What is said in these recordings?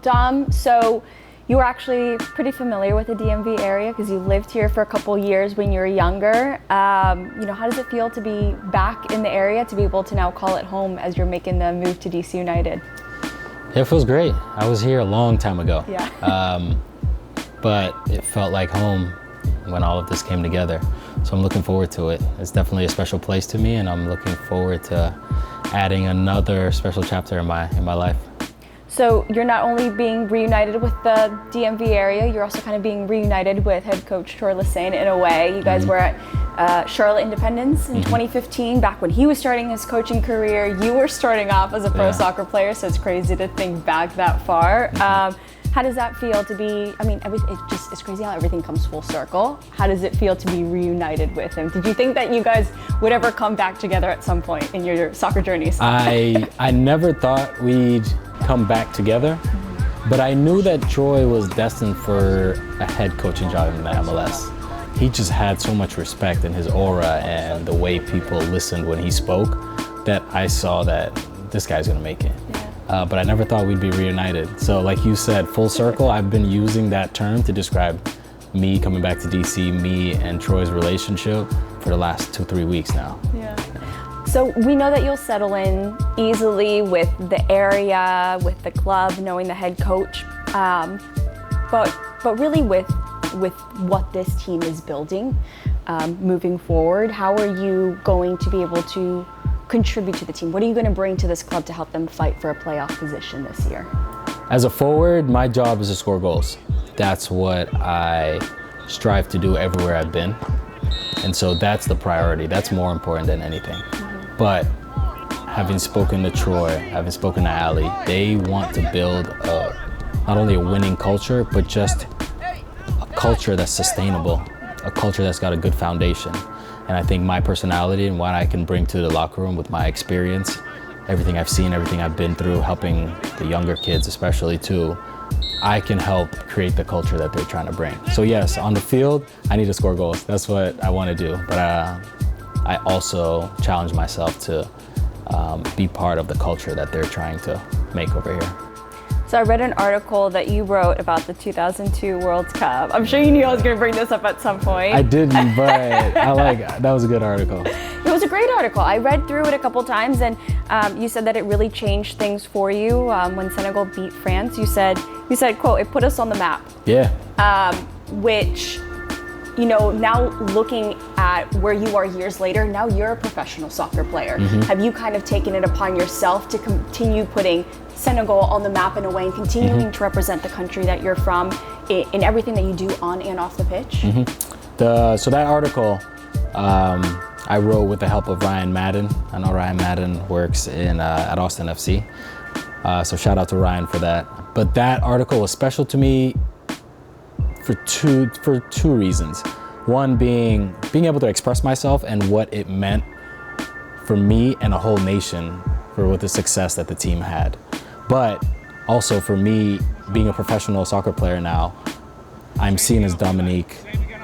Dom, so you were actually pretty familiar with the DMV area because you lived here for a couple years when you were younger. How does it feel to be back in the area, to be able to now call it home as you're making the move to DC United? Yeah, it feels great. I was here a long time ago. Yeah. But it felt like home when all of this came together. So I'm looking forward to it. It's definitely a special place to me, and I'm looking forward to adding another special chapter in my life. So you're not only being reunited with the DMV area, you're also kind of being reunited with head coach Troy Lesesne in a way. You guys were at Charlotte Independence in 2015, back when he was starting his coaching career. You were starting off as a pro soccer player, so it's crazy to think back that far. How does that feel to be, it's crazy how everything comes full circle. How does it feel to be reunited with him? Did you think that you guys would ever come back together at some point in your soccer journeys? I never thought we'd come back together, but I knew that Troy was destined for a head coaching job in the MLS. He just had so much respect in his aura and the way people listened when he spoke that I saw that this guy's gonna make it. But I never thought we'd be reunited. So like you said, full circle, I've been using that term to describe me coming back to DC, me and Troy's relationship for the last 2-3 weeks now. Yeah. So we know that you'll settle in easily with the area, with the club, knowing the head coach, but really with what this team is building moving forward, how are you going to be able to contribute to the team? What are you going to bring to this club to help them fight for a playoff position this year? As a forward, my job is to score goals. That's what I strive to do everywhere I've been. And so that's the priority. That's more important than anything. But having spoken to Troy, having spoken to Ali, they want to build not only a winning culture, but just a culture that's sustainable, a culture that's got a good foundation. And I think my personality and what I can bring to the locker room with my experience, everything I've seen, everything I've been through, helping the younger kids especially too, I can help create the culture that they're trying to bring. So yes, on the field, I need to score goals. That's what I want to do. But I also challenge myself to be part of the culture that they're trying to make over here. So I read an article that you wrote about the 2002 World Cup. I'm sure you knew I was going to bring this up at some point. I didn't, but that was a good article. It was a great article. I read through it a couple times, and you said that it really changed things for you when Senegal beat France. You said, quote, "It put us on the map." Yeah. Which, now looking at where you are years later, now you're a professional soccer player. Have you kind of taken it upon yourself to continue putting Senegal on the map in a way and continuing to represent the country that you're from in everything that you do on and off the pitch? So that article I wrote with the help of Ryan Madden. I know Ryan Madden works at Austin FC. So shout out to Ryan for that. But that article was special to me for two reasons. One being able to express myself and what it meant for me and a whole nation with the success that the team had. But also for me, being a professional soccer player now, I'm seen as Dominique,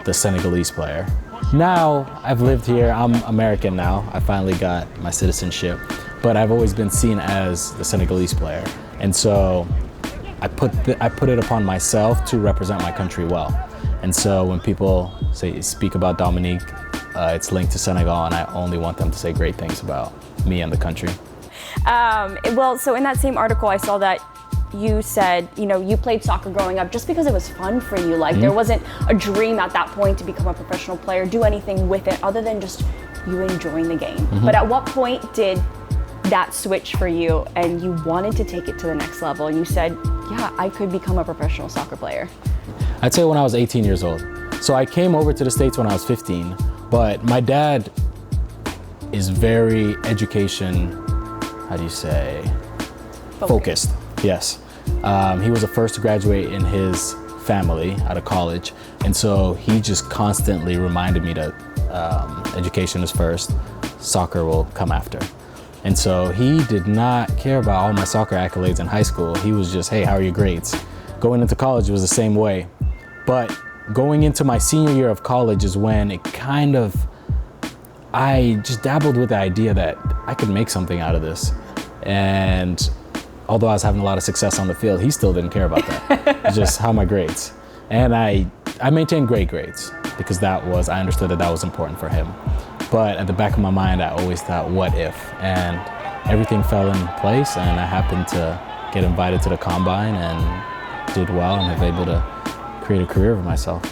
the Senegalese player. Now, I've lived here, I'm American now, I finally got my citizenship, but I've always been seen as the Senegalese player. And so I put it upon myself to represent my country well. And so when people speak about Dominique, it's linked to Senegal, and I only want them to say great things about me and the country. So in that same article, I saw that you said, you played soccer growing up just because it was fun for you. Like there wasn't a dream at that point to become a professional player, do anything with it other than just you enjoying the game. But at what point did that switch for you and you wanted to take it to the next level and you said, yeah, I could become a professional soccer player? I'd say when I was 18 years old. So I came over to the States when I was 15, but my dad is very focused. Yes. He was the first to graduate in his family out of college. And so he just constantly reminded me that education is first, soccer will come after. And so he did not care about all my soccer accolades in high school. He was just, hey, how are your grades? Going into college was the same way. But going into my senior year of college is when I just dabbled with the idea that I could make something out of this. And although I was having a lot of success on the field, he still didn't care about that. It's just how my grades. And I maintained great grades because I understood that was important for him. But at the back of my mind, I always thought, what if? And everything fell in place, and I happened to get invited to the combine and did well and have able to create a career for myself.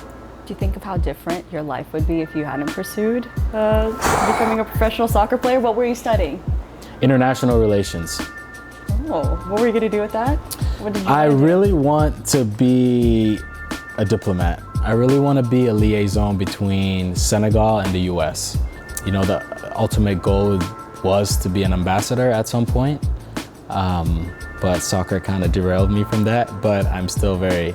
Do you think of how different your life would be if you hadn't pursued becoming a professional soccer player? What were you studying? International relations. Oh, what were you going to do with that? What did you I really want to be a diplomat. I really want to be a liaison between Senegal and the US. You know, the ultimate goal was to be an ambassador at some point, but soccer kind of derailed me from that. But I'm still very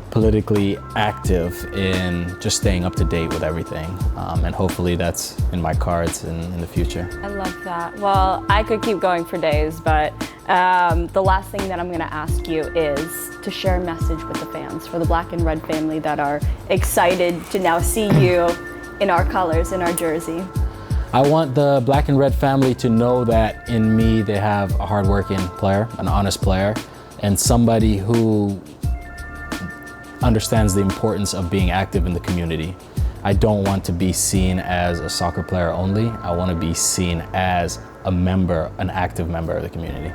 politically active in just staying up to date with everything, and hopefully that's in my cards in the future. I love that. Well, I could keep going for days, but the last thing that I'm going to ask you is to share a message with the fans, for the Black and Red family that are excited to now see you in our colors, in our jersey. I want the Black and Red family to know that in me they have a hardworking player, an honest player, and somebody who understands the importance of being active in the community. I don't want to be seen as a soccer player only. I want to be seen as a member, an active member of the community.